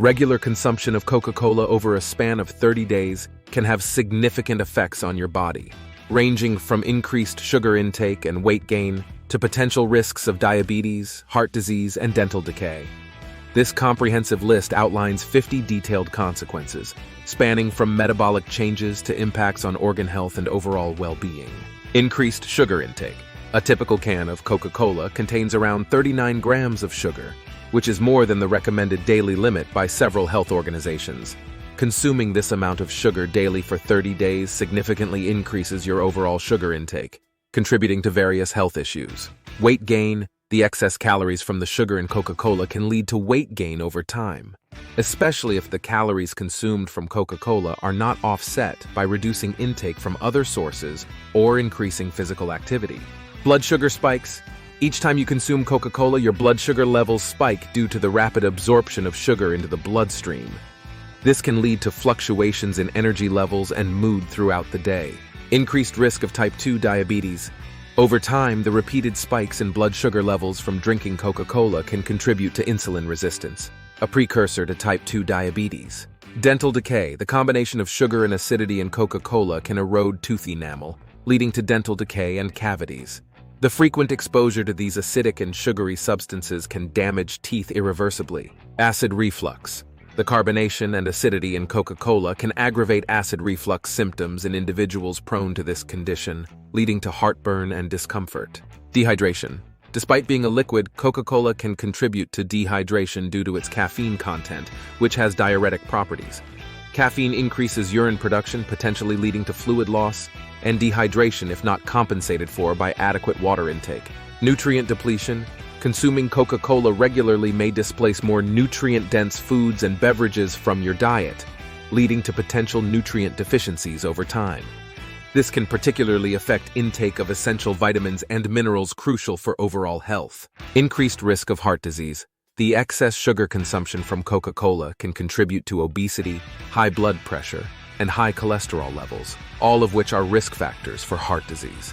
Regular consumption of Coca-Cola over a span of 30 days can have significant effects on your body, ranging from increased sugar intake and weight gain to potential risks of diabetes, heart disease, and dental decay. This comprehensive list outlines 50 detailed consequences, spanning from metabolic changes to impacts on organ health and overall well-being. Increased sugar intake. A typical can of Coca-Cola contains around 39 grams of sugar, which is more than the recommended daily limit by several health organizations. Consuming this amount of sugar daily for 30 days significantly increases your overall sugar intake, contributing to various health issues. Weight gain. The excess calories from the sugar in Coca-Cola can lead to weight gain over time, especially if the calories consumed from Coca-Cola are not offset by reducing intake from other sources or increasing physical activity. Blood sugar spikes. Each time you consume Coca-Cola, your blood sugar levels spike due to the rapid absorption of sugar into the bloodstream. This can lead to fluctuations in energy levels and mood throughout the day. Increased risk of type 2 diabetes. Over time, the repeated spikes in blood sugar levels from drinking Coca-Cola can contribute to insulin resistance, a precursor to type 2 diabetes. Dental decay. The combination of sugar and acidity in Coca-Cola can erode tooth enamel, leading to dental decay and cavities. The frequent exposure to these acidic and sugary substances can damage teeth irreversibly. Acid reflux. The carbonation and acidity in Coca-Cola can aggravate acid reflux symptoms in individuals prone to this condition, leading to heartburn and discomfort. Dehydration. Despite being a liquid, Coca-Cola can contribute to dehydration due to its caffeine content, which has diuretic properties. Caffeine increases urine production, potentially leading to fluid loss and dehydration if not compensated for by adequate water intake. Nutrient depletion. Consuming Coca-Cola regularly may displace more nutrient-dense foods and beverages from your diet, leading to potential nutrient deficiencies over time. This can particularly affect intake of essential vitamins and minerals crucial for overall health. Increased risk of heart disease. The excess sugar consumption from Coca-Cola can contribute to obesity, high blood pressure, and high cholesterol levels, all of which are risk factors for heart disease.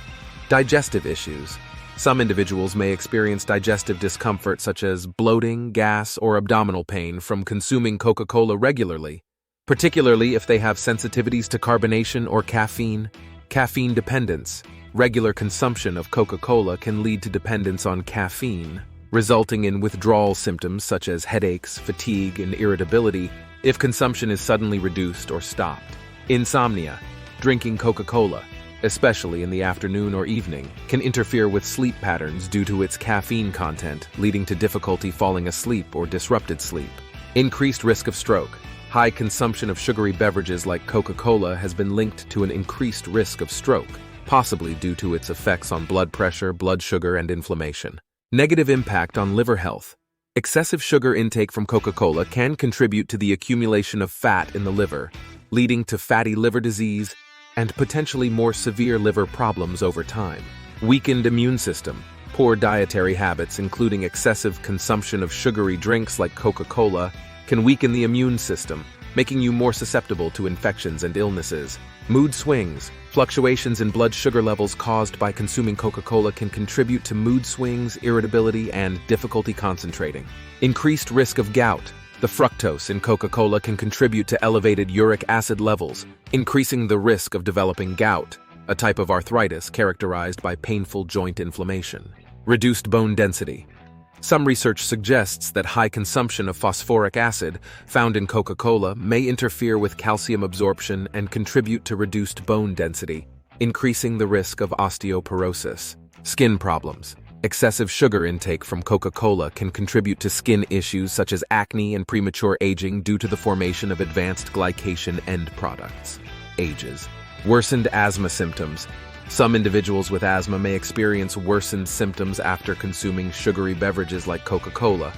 Digestive issues. Some individuals may experience digestive discomfort such as bloating, gas, or abdominal pain from consuming Coca-Cola regularly, particularly if they have sensitivities to carbonation or caffeine. Caffeine dependence. Regular consumption of Coca-Cola can lead to dependence on caffeine, resulting in withdrawal symptoms such as headaches, fatigue, and irritability if consumption is suddenly reduced or stopped. Insomnia. Drinking Coca-Cola, especially in the afternoon or evening, can interfere with sleep patterns due to its caffeine content, leading to difficulty falling asleep or disrupted sleep. Increased risk of stroke. High consumption of sugary beverages like Coca-Cola has been linked to an increased risk of stroke, possibly due to its effects on blood pressure, blood sugar, and inflammation. Negative impact on liver health. Excessive sugar intake from Coca-Cola can contribute to the accumulation of fat in the liver, leading to fatty liver disease and potentially more severe liver problems over time. Weakened immune system. Poor dietary habits, including excessive consumption of sugary drinks like Coca-Cola, can weaken the immune system, making you more susceptible to infections and illnesses. Mood swings. Fluctuations in blood sugar levels caused by consuming Coca-Cola can contribute to mood swings, irritability, and difficulty concentrating. Increased risk of gout. The fructose in Coca-Cola can contribute to elevated uric acid levels, increasing the risk of developing gout, a type of arthritis characterized by painful joint inflammation. Reduced bone density. Some research suggests that high consumption of phosphoric acid found in Coca-Cola may interfere with calcium absorption and contribute to reduced bone density, increasing the risk of osteoporosis. Skin problems. Excessive sugar intake from Coca-Cola can contribute to skin issues such as acne and premature aging due to the formation of advanced glycation end products. Ages. Worsened asthma symptoms. Some individuals with asthma may experience worsened symptoms after consuming sugary beverages like Coca-Cola,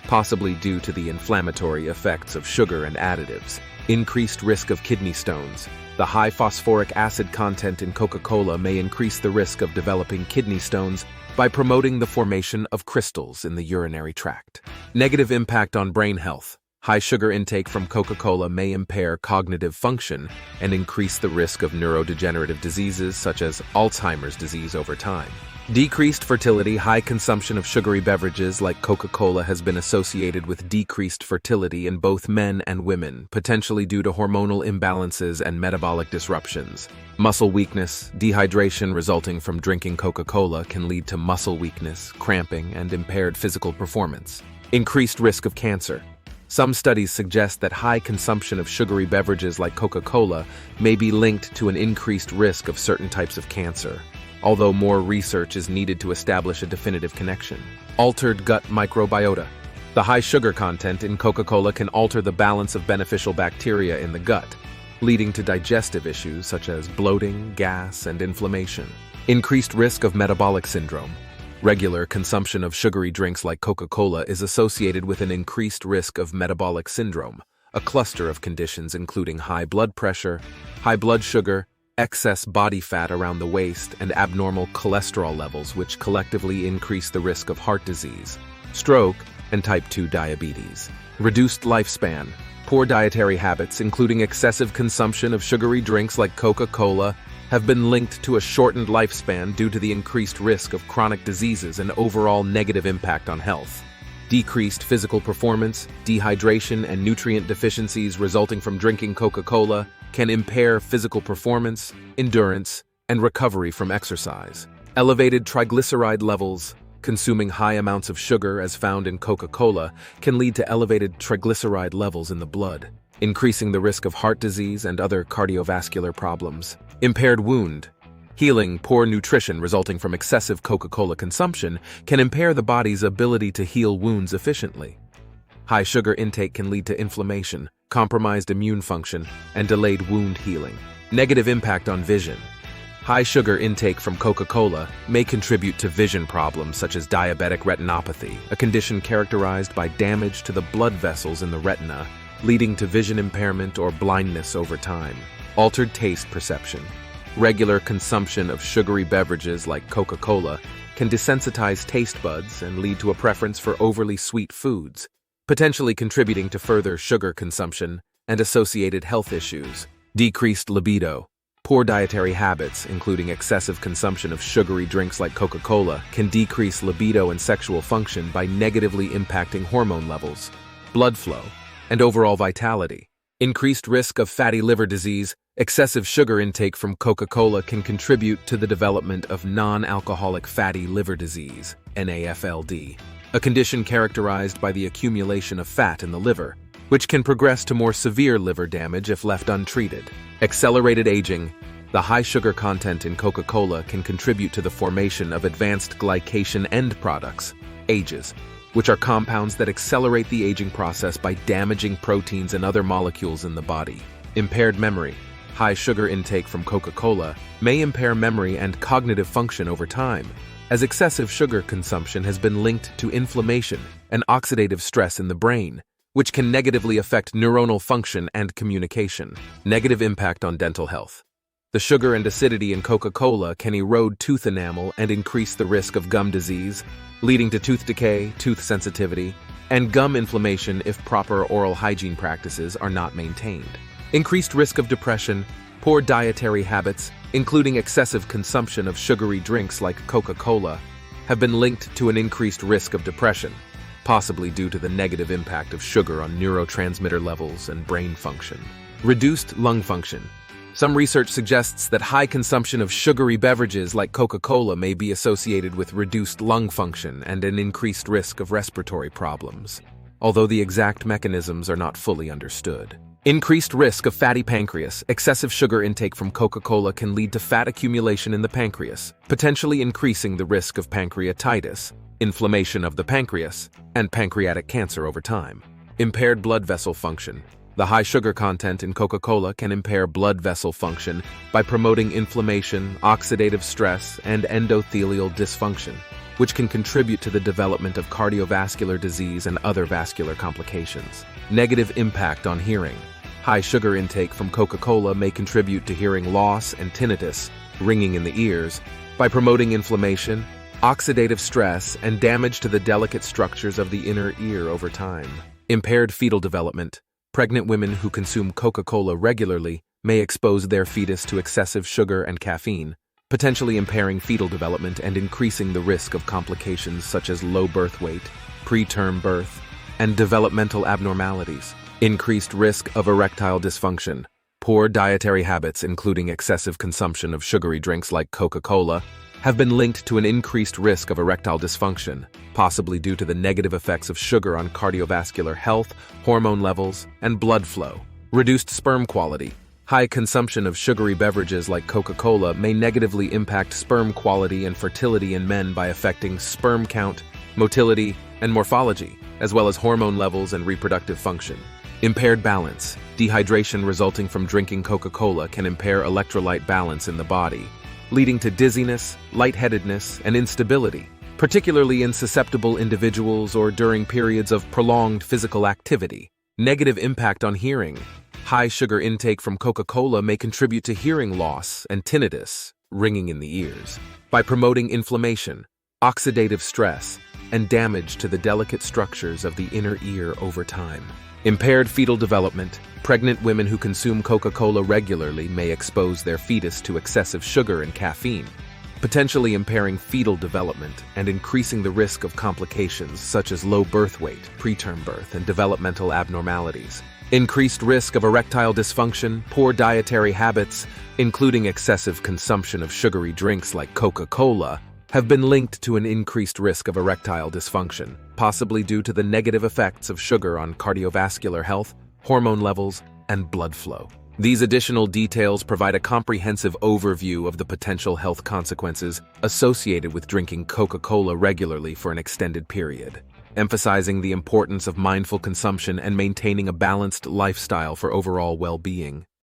possibly due to the inflammatory effects of sugar and additives. Increased risk of kidney stones. The high phosphoric acid content in Coca-Cola may increase the risk of developing kidney stones by promoting the formation of crystals in the urinary tract. Negative impact on brain health. High sugar intake from Coca-Cola may impair cognitive function and increase the risk of neurodegenerative diseases such as Alzheimer's disease over time. Decreased fertility. High consumption of sugary beverages like Coca-Cola has been associated with decreased fertility in both men and women, potentially due to hormonal imbalances and metabolic disruptions. Muscle weakness. Dehydration resulting from drinking Coca-Cola can lead to muscle weakness, cramping, and impaired physical performance. Increased risk of cancer. Some studies suggest that high consumption of sugary beverages like Coca-Cola may be linked to an increased risk of certain types of cancer, although more research is needed to establish a definitive connection. Altered gut microbiota. The high sugar content in Coca-Cola can alter the balance of beneficial bacteria in the gut, leading to digestive issues such as bloating, gas, and inflammation. Increased risk of metabolic syndrome. Regular consumption of sugary drinks like Coca-Cola is associated with an increased risk of metabolic syndrome, a cluster of conditions including high blood pressure, high blood sugar, excess body fat around the waist, and abnormal cholesterol levels, which collectively increase the risk of heart disease, stroke, and type 2 diabetes. Reduced lifespan. Poor dietary habits, including excessive consumption of sugary drinks like Coca-Cola, have been linked to a shortened lifespan due to the increased risk of chronic diseases and overall negative impact on health. Decreased physical performance, dehydration, and nutrient deficiencies resulting from drinking Coca-Cola can impair physical performance, endurance, and recovery from exercise. Elevated triglyceride levels. Consuming high amounts of sugar, as found in Coca-Cola, can lead to elevated triglyceride levels in the blood, increasing the risk of heart disease and other cardiovascular problems. Impaired wound healing. Poor nutrition resulting from excessive Coca-Cola consumption can impair the body's ability to heal wounds efficiently. High sugar intake can lead to inflammation, compromised immune function, and delayed wound healing. Negative impact on vision. High sugar intake from Coca-Cola may contribute to vision problems such as diabetic retinopathy, a condition characterized by damage to the blood vessels in the retina, leading to vision impairment or blindness over time. Altered taste perception. Regular consumption of sugary beverages like Coca-Cola can desensitize taste buds and lead to a preference for overly sweet foods, potentially contributing to further sugar consumption and associated health issues. Decreased libido. Poor dietary habits, including excessive consumption of sugary drinks like Coca-Cola, can decrease libido and sexual function by negatively impacting hormone levels, blood flow, and overall vitality. Increased risk of fatty liver disease. Excessive sugar intake from Coca-Cola can contribute to the development of non-alcoholic fatty liver disease, NAFLD, a condition characterized by the accumulation of fat in the liver, which can progress to more severe liver damage if left untreated. Accelerated aging. The high sugar content in Coca-Cola can contribute to the formation of advanced glycation end products, AGEs, which are compounds that accelerate the aging process by damaging proteins and other molecules in the body. Impaired memory. High sugar intake from Coca-Cola may impair memory and cognitive function over time, as excessive sugar consumption has been linked to inflammation and oxidative stress in the brain, which can negatively affect neuronal function and communication. Negative impact on dental health. The sugar and acidity in Coca-Cola can erode tooth enamel and increase the risk of gum disease, leading to tooth decay, tooth sensitivity, and gum inflammation if proper oral hygiene practices are not maintained. Increased risk of depression. Poor dietary habits, including excessive consumption of sugary drinks like Coca-Cola, have been linked to an increased risk of depression, possibly due to the negative impact of sugar on neurotransmitter levels and brain function. Reduced lung function. Some research suggests that high consumption of sugary beverages like Coca-Cola may be associated with reduced lung function and an increased risk of respiratory problems, although the exact mechanisms are not fully understood. Increased risk of fatty pancreas. Excessive sugar intake from Coca-Cola can lead to fat accumulation in the pancreas, potentially increasing the risk of pancreatitis, inflammation of the pancreas, and pancreatic cancer over time. Impaired blood vessel function. The high sugar content in Coca-Cola can impair blood vessel function by promoting inflammation, oxidative stress, and endothelial dysfunction, which can contribute to the development of cardiovascular disease and other vascular complications. Negative impact on hearing. High sugar intake from Coca-Cola may contribute to hearing loss and tinnitus, ringing in the ears, by promoting inflammation, oxidative stress, and damage to the delicate structures of the inner ear over time. Impaired fetal development. Pregnant women who consume Coca-Cola regularly may expose their fetus to excessive sugar and caffeine, potentially impairing fetal development and increasing the risk of complications such as low birth weight, preterm birth, and developmental abnormalities. Increased risk of erectile dysfunction. Poor dietary habits, including excessive consumption of sugary drinks like Coca-Cola, have been linked to an increased risk of erectile dysfunction, possibly due to the negative effects of sugar on cardiovascular health, hormone levels, and blood flow. Reduced sperm quality. High consumption of sugary beverages like Coca-Cola may negatively impact sperm quality and fertility in men by affecting sperm count, motility, and morphology, as well as hormone levels and reproductive function. Impaired balance. Dehydration resulting from drinking Coca-Cola can impair electrolyte balance in the body, leading to dizziness, lightheadedness, and instability, particularly in susceptible individuals or during periods of prolonged physical activity. Negative impact on hearing. High sugar intake from Coca-Cola may contribute to hearing loss and tinnitus, ringing in the ears, by promoting inflammation, oxidative stress, and damage to the delicate structures of the inner ear over time. Impaired fetal development. Pregnant women who consume Coca-Cola regularly may expose their fetus to excessive sugar and caffeine, potentially impairing fetal development and increasing the risk of complications such as low birth weight, preterm birth, and developmental abnormalities. Increased risk of erectile dysfunction. Poor dietary habits, including excessive consumption of sugary drinks like Coca-Cola, have been linked to an increased risk of erectile dysfunction, possibly due to the negative effects of sugar on cardiovascular health, hormone levels, and blood flow. These additional details provide a comprehensive overview of the potential health consequences associated with drinking Coca-Cola regularly for an extended period, emphasizing the importance of mindful consumption and maintaining a balanced lifestyle for overall well-being.